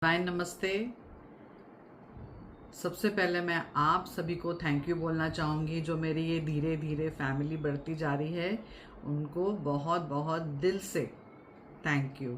हाय नमस्ते। सबसे पहले मैं आप सभी को थैंक यू बोलना चाहूँगी जो मेरी ये धीरे धीरे फैमिली बढ़ती जा रही है, उनको बहुत बहुत दिल से थैंक यू।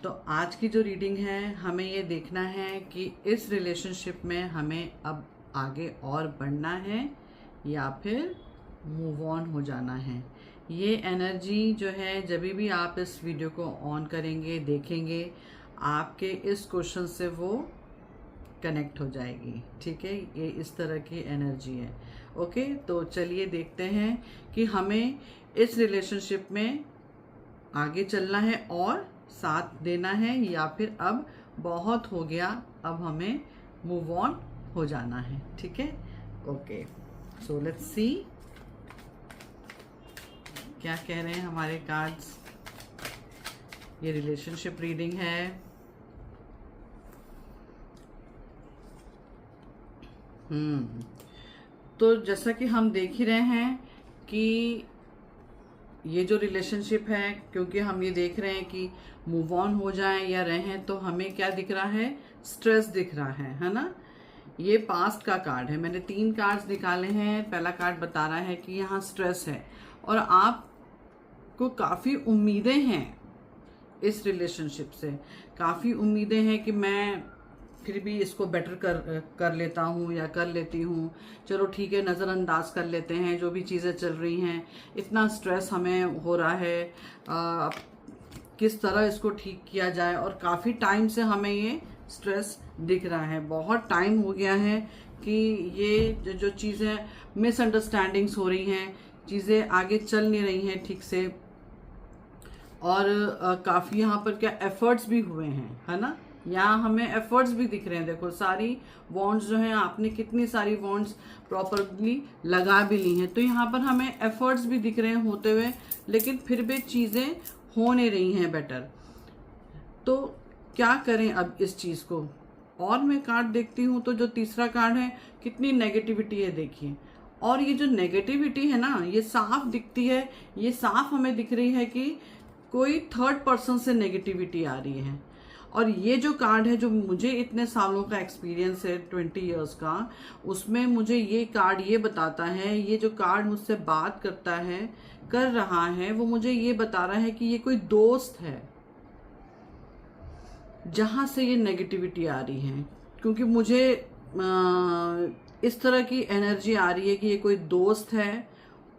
तो आज की जो रीडिंग है, हमें ये देखना है कि इस रिलेशनशिप में हमें अब आगे और बढ़ना है या फिर मूव ऑन हो जाना है। ये एनर्जी जो है, जब भी आप इस वीडियो को ऑन करेंगे, देखेंगे, आपके इस क्वेश्चन से वो कनेक्ट हो जाएगी। ठीक है, ये इस तरह की एनर्जी है। ओके, तो चलिए देखते हैं कि हमें इस रिलेशनशिप में आगे चलना है और साथ देना है या फिर अब बहुत हो गया, अब हमें मूव ऑन हो जाना है। ठीक है, ओके, सो लेट्स सी क्या कह रहे हैं हमारे कार्ड्स। ये रिलेशनशिप रीडिंग है। तो जैसा कि हम देख ही रहे हैं कि ये जो रिलेशनशिप है, क्योंकि हम ये देख रहे हैं कि मूव ऑन हो जाए या रहें, तो हमें क्या दिख रहा है? स्ट्रेस दिख रहा है ना। ये पास्ट का कार्ड है। मैंने 3 कार्ड्स निकाले हैं। पहला कार्ड बता रहा है कि यहाँ स्ट्रेस है और आपको काफ़ी उम्मीदें हैं इस रिलेशनशिप से। काफ़ी उम्मीदें हैं कि मैं फिर भी इसको बेटर कर लेता हूँ या कर लेती हूँ। चलो ठीक है, नज़रअंदाज कर लेते हैं जो भी चीज़ें चल रही हैं। इतना स्ट्रेस हमें हो रहा है, किस तरह इसको ठीक किया जाए। और काफ़ी टाइम से हमें ये स्ट्रेस दिख रहा है। बहुत टाइम हो गया है कि ये जो चीज़ें मिसअंडरस्टैंडिंग्स हो रही हैं, चीज़ें आगे चल नहीं रही हैं ठीक से। और काफ़ी यहाँ पर क्या एफर्ट्स भी हुए हैं, है ना। यहाँ हमें एफर्ट्स भी दिख रहे हैं। देखो, सारी वॉन्ड्स जो हैं, आपने कितनी सारी वॉन्ड्स प्रॉपरली लगा भी ली हैं। तो यहाँ पर हमें एफर्ट्स भी दिख रहे हैं होते हुए, लेकिन फिर भी चीज़ें हो नहीं रही हैं बेटर। तो क्या करें अब इस चीज़ को? और मैं कार्ड देखती हूँ तो जो तीसरा कार्ड है, कितनी नेगेटिविटी है देखिए। और ये जो नेगेटिविटी है ना, ये साफ दिखती है। ये साफ हमें दिख रही है कि कोई थर्ड पर्सन से नेगेटिविटी आ रही है। और ये जो कार्ड है, जो मुझे इतने सालों का एक्सपीरियंस है, 20 इयर्स का, उसमें मुझे ये कार्ड ये बताता है, ये जो कार्ड मुझसे बात करता है, कर रहा है, वो मुझे ये बता रहा है कि ये कोई दोस्त है जहां से ये नेगेटिविटी आ रही है। क्योंकि मुझे इस तरह की एनर्जी आ रही है कि ये कोई दोस्त है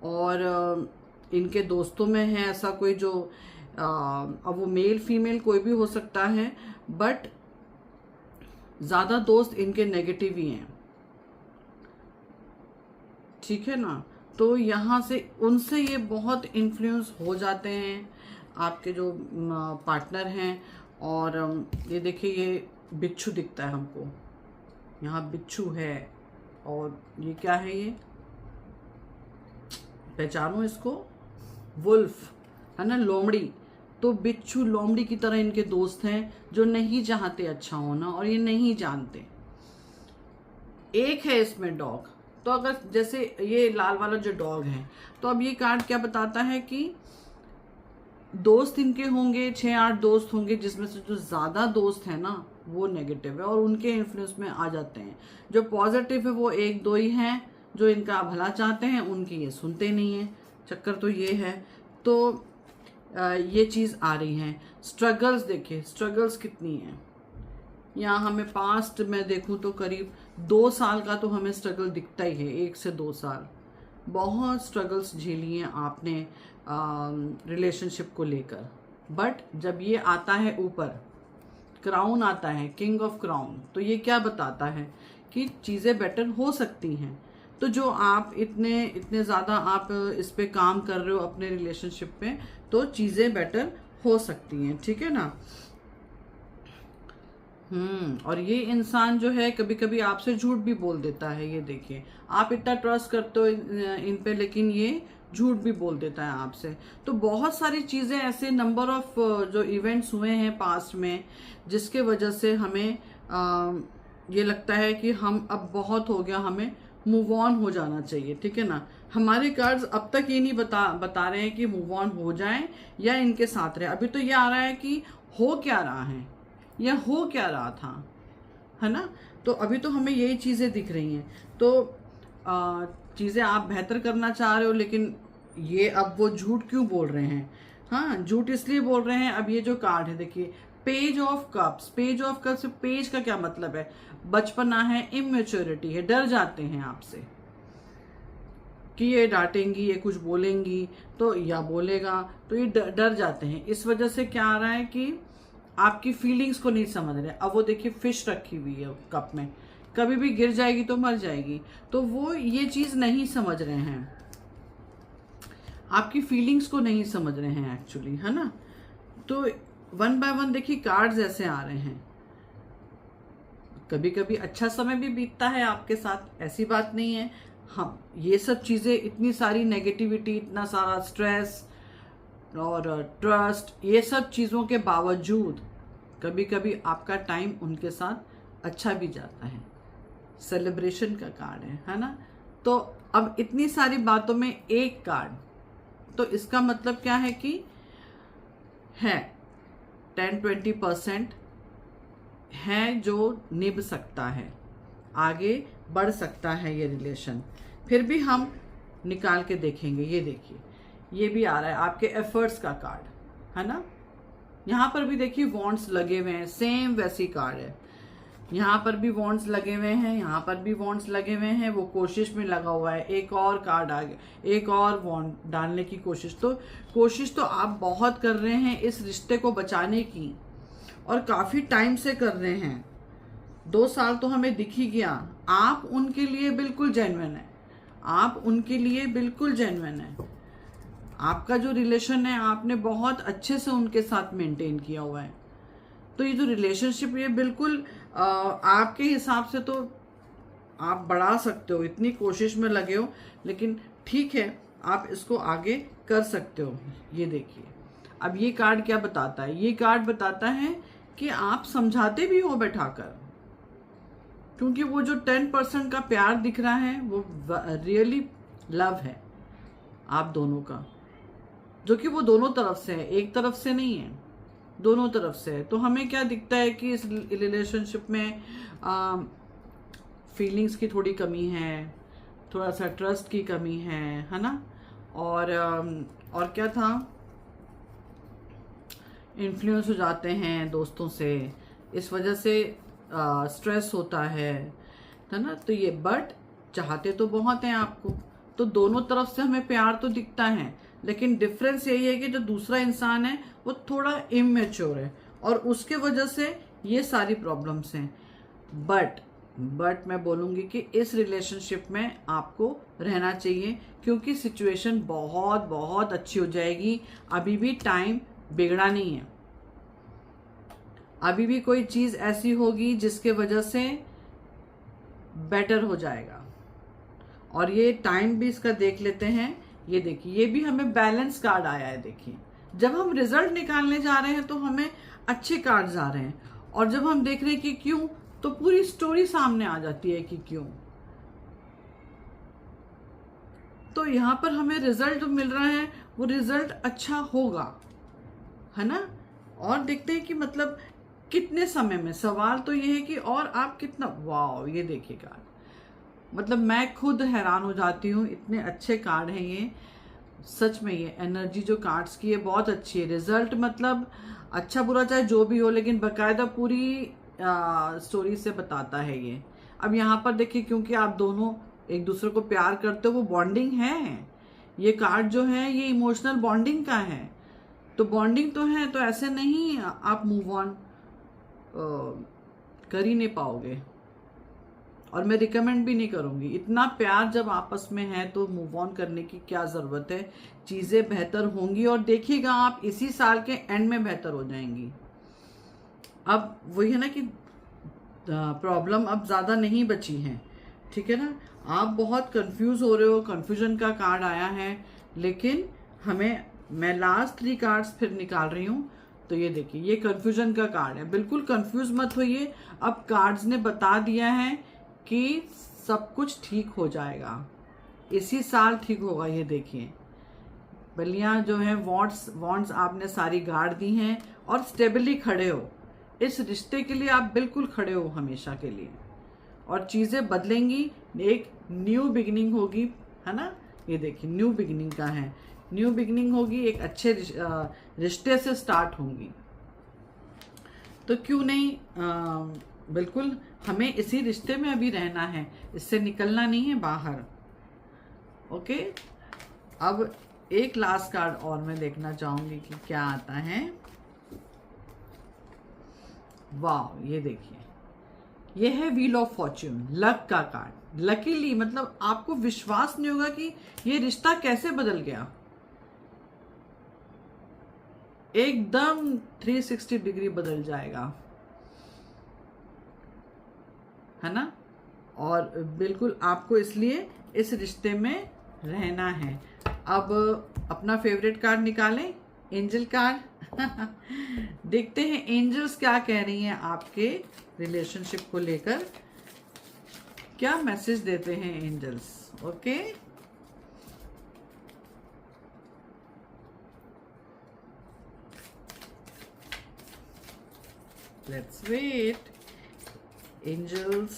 और इनके दोस्तों में है ऐसा कोई जो अब वो मेल फीमेल कोई भी हो सकता है, बट ज्यादा दोस्त इनके नेगेटिव ही हैं। ठीक है ना। तो यहाँ से उनसे ये बहुत इन्फ्लुएंस हो जाते हैं, आपके जो पार्टनर हैं। और ये देखिए, ये बिच्छू दिखता है हमको, यहाँ बिच्छू है। और ये क्या है? ये पहचानो इसको, वुल्फ है ना, लोमड़ी। तो बिच्छू लोमड़ी की तरह इनके दोस्त हैं जो नहीं चाहते अच्छा होना, और ये नहीं जानते। एक है इसमें डॉग। तो अगर जैसे ये लाल वाला जो डॉग है, तो अब ये कार्ड क्या बताता है कि दोस्त इनके होंगे, 6-8 दोस्त होंगे, जिसमें से जो ज्यादा दोस्त है ना, वो नेगेटिव है और उनके इन्फ्लुएंस में आ जाते हैं। जो पॉजिटिव है वो 1-2 ही हैं जो इनका भला चाहते हैं, उनकी ये सुनते नहीं है। चक्कर तो ये है। तो ये चीज आ रही है। स्ट्रगल्स देखिए, स्ट्रगल्स कितनी है यहाँ हमें। पास्ट में देखूं तो करीब 2 साल का तो हमें स्ट्रगल दिखता ही है, 1 से 2 साल। बहुत स्ट्रगल्स झेली हैं आपने रिलेशनशिप को लेकर। बट जब ये आता है ऊपर, क्राउन आता है, किंग ऑफ क्राउन, तो ये क्या बताता है कि चीज़ें बेटर हो सकती हैं। तो जो आप इतने ज़्यादा आप इस पे काम कर रहे हो अपने रिलेशनशिप पे, तो चीज़ें बेटर हो सकती हैं। ठीक है ना। और ये इंसान जो है, कभी कभी आपसे झूठ भी बोल देता है। ये देखिए, आप इतना ट्रस्ट करते हो इन पे, लेकिन ये झूठ भी बोल देता है आपसे। तो बहुत सारी चीजें ऐसे, नंबर ऑफ जो इवेंट्स हुए हैं पास्ट में, जिसके वजह से हमें ये लगता है कि हम अब बहुत हो गया, हमें मूव ऑन हो जाना चाहिए। ठीक है ना। हमारे कार्ड्स अब तक ये नहीं बता रहे हैं कि मूव ऑन हो जाए या इनके साथ रहे। अभी तो ये आ रहा है कि हो क्या रहा है, या हो क्या रहा था, है ना। तो अभी तो हमें यही चीज़ें दिख रही हैं। तो चीज़ें आप बेहतर करना चाह रहे हो, लेकिन ये अब वो झूठ क्यों बोल रहे हैं? हाँ, झूठ इसलिए बोल रहे हैं। अब ये जो कार्ड है देखिए, page of cups. Page of cups, page का क्या मतलब है? बचपना है, इमेच्योरिटी है, डर जाते हैं आपसे कि ये डांटेंगी, ये कुछ बोलेंगी तो, या बोलेगा तो ये डर जाते हैं। इस वजह से क्या आ रहा है कि आपकी फीलिंग्स को नहीं समझ रहे। अब वो देखिए फिश रखी हुई है कप में, कभी भी गिर जाएगी तो मर जाएगी, तो वो ये चीज नहीं समझ रहे हैं, आपकी फीलिंग्स को नहीं समझ रहे हैं एक्चुअली, है ना। तो वन बाय वन देखिए कार्ड्स ऐसे आ रहे हैं। कभी कभी अच्छा समय भी बीतता है आपके साथ, ऐसी बात नहीं है। हम ये सब चीजें, इतनी सारी नेगेटिविटी, इतना सारा स्ट्रेस और ट्रस्ट, ये सब चीजों के बावजूद कभी कभी आपका टाइम उनके साथ अच्छा भी जाता है। सेलिब्रेशन का कार्ड है ना। तो अब इतनी सारी बातों में एक कार्ड, तो इसका मतलब क्या है कि है 10-20% है जो निभ सकता है, आगे बढ़ सकता है ये रिलेशन। फिर भी हम निकाल के देखेंगे। ये देखिए, ये भी आ रहा है आपके एफर्ट्स का कार्ड, है ना। यहाँ पर भी देखिए वॉन्ड्स लगे हुए हैं, सेम वैसी कार्ड है। यहाँ पर भी वॉन्ड्स लगे हुए हैं, यहाँ पर भी वॉन्ड्स लगे हुए हैं। वो कोशिश में लगा हुआ है, एक और कार्ड आ गया, एक और वॉन्ड डालने की कोशिश। तो कोशिश तो आप बहुत कर रहे हैं इस रिश्ते को बचाने की, और काफी टाइम से कर रहे हैं। 2 साल तो हमें दिख ही गया। आप उनके लिए बिल्कुल जेन्युइन है, आप उनके लिए बिल्कुल जेन्युइन है। आपका जो रिलेशन है आपने बहुत अच्छे से उनके साथ मेंटेन किया हुआ है। तो ये जो रिलेशनशिप, ये बिल्कुल आपके हिसाब से तो आप बढ़ा सकते हो, इतनी कोशिश में लगे हो, लेकिन ठीक है, आप इसको आगे कर सकते हो। ये देखिए, अब ये कार्ड क्या बताता है? ये कार्ड बताता है कि आप समझाते भी हो बैठाकर, क्योंकि वो जो 10% का प्यार दिख रहा है वो रियली लव है आप दोनों का, जो कि वो दोनों तरफ से है, एक तरफ से नहीं है, दोनों तरफ से है। तो हमें क्या दिखता है कि इस रिलेशनशिप में फीलिंग्स की थोड़ी कमी है, थोड़ा सा ट्रस्ट की कमी है ना। और क्या था, इन्फ्लुएंस हो जाते हैं दोस्तों से, इस वजह से स्ट्रेस होता है ना। तो ये, बट चाहते तो बहुत हैं आपको, तो दोनों तरफ से हमें प्यार तो दिखता है, लेकिन डिफरेंस यही है कि जो दूसरा इंसान है वो थोड़ा इमेच्योर है, और उसके वजह से ये सारी प्रॉब्लम्स हैं। बट मैं बोलूंगी कि इस रिलेशनशिप में आपको रहना चाहिए, क्योंकि सिचुएशन बहुत बहुत अच्छी हो जाएगी। अभी भी टाइम बिगड़ा नहीं है, अभी भी कोई चीज ऐसी होगी जिसके वजह से बेटर हो जाएगा। और ये टाइम भी इसका देख लेते हैं। ये देखिए, ये भी हमें बैलेंस कार्ड आया है। देखिए, जब हम रिजल्ट निकालने जा रहे हैं तो हमें अच्छे कार्ड्स आ रहे हैं, और जब हम देख रहे हैं कि क्यों, तो पूरी स्टोरी सामने आ जाती है कि क्यों। तो यहां पर हमें रिजल्ट मिल रहा है, वो रिजल्ट अच्छा होगा, है ना। और देखते हैं कि मतलब कितने समय में। सवाल तो ये है कि और आप कितना, वाओ, ये देखिए कार्ड, मतलब मैं खुद हैरान हो जाती हूँ, इतने अच्छे कार्ड हैं ये। सच में ये एनर्जी जो कार्ड्स की है बहुत अच्छी है। रिजल्ट मतलब अच्छा बुरा चाहे जो भी हो, लेकिन बकायदा पूरी स्टोरी से बताता है ये। अब यहाँ पर देखिए, क्योंकि आप दोनों एक दूसरे को प्यार करते हो, वो बॉन्डिंग है। ये कार्ड जो है ये इमोशनल बॉन्डिंग का है, तो बॉन्डिंग तो है, तो ऐसे नहीं आप मूव ऑन कर ही नहीं पाओगे, और मैं रिकमेंड भी नहीं करूंगी। इतना प्यार जब आपस में है तो मूव ऑन करने की क्या जरूरत है, चीजें बेहतर होंगी, और देखिएगा आप इसी साल के एंड में बेहतर हो जाएंगी। अब वही है ना कि प्रॉब्लम अब ज्यादा नहीं बची है, ठीक है ना। आप बहुत कंफ्यूज हो रहे हो, कंफ्यूजन का कार्ड आया है, लेकिन मैं लास्ट 3 कार्ड्स फिर निकाल रही हूं। तो ये देखिए, ये कंफ्यूजन का कार्ड है, बिल्कुल कंफ्यूज मत होइए। अब कार्ड्स ने बता दिया है कि सब कुछ ठीक हो जाएगा, इसी साल ठीक होगा। ये देखिए, बलियां जो है, वॉन्ड्स आपने सारी गाड़ दी हैं, और स्टेबली खड़े हो, इस रिश्ते के लिए आप बिल्कुल खड़े हो हमेशा के लिए, और चीजें बदलेंगी, एक न्यू बिगिनिंग होगी, है ना। ये देखिए न्यू बिगिनिंग का है, न्यू बिगिनिंग होगी, एक अच्छे रिश्ते से स्टार्ट होंगी। तो क्यों नहीं, बिल्कुल हमें इसी रिश्ते में अभी रहना है, इससे निकलना नहीं है बाहर। ओके, अब एक लास्ट कार्ड और मैं देखना चाहूंगी कि क्या आता है। वाह, ये देखिए, ये है व्हील ऑफ फॉर्च्यून, लक का कार्ड। लकीली मतलब आपको विश्वास नहीं होगा कि ये रिश्ता कैसे बदल गया, एकदम 360 डिग्री बदल जाएगा, है ना। और बिल्कुल आपको इसलिए इस रिश्ते में रहना है। अब अपना फेवरेट कार्ड निकालें, एंजल कार्ड। देखते हैं एंजल्स क्या कह रही हैं आपके रिलेशनशिप को लेकर, क्या मैसेज देते हैं angels. Okay, let's wait. Angels,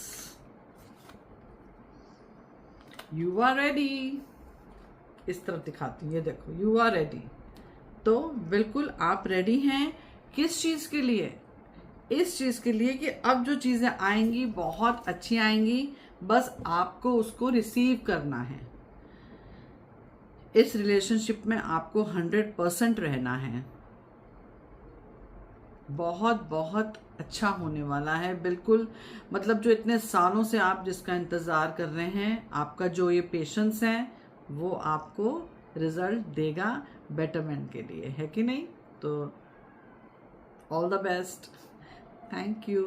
you are ready. इस तरफ दिखाती हूँ, ये देखो, यू आर रेडी। तो बिल्कुल आप रेडी हैं। किस चीज के लिए? इस चीज के लिए कि अब जो चीजें आएंगी बहुत अच्छी आएंगी, बस आपको उसको रिसीव करना है। इस रिलेशनशिप में आपको 100% रहना है। बहुत बहुत अच्छा होने वाला है, बिल्कुल। मतलब जो इतने सालों से आप जिसका इंतजार कर रहे हैं, आपका जो ये पेशेंस है, वो आपको रिजल्ट देगा बेटरमेंट के लिए, है कि नहीं। तो all the best, thank you.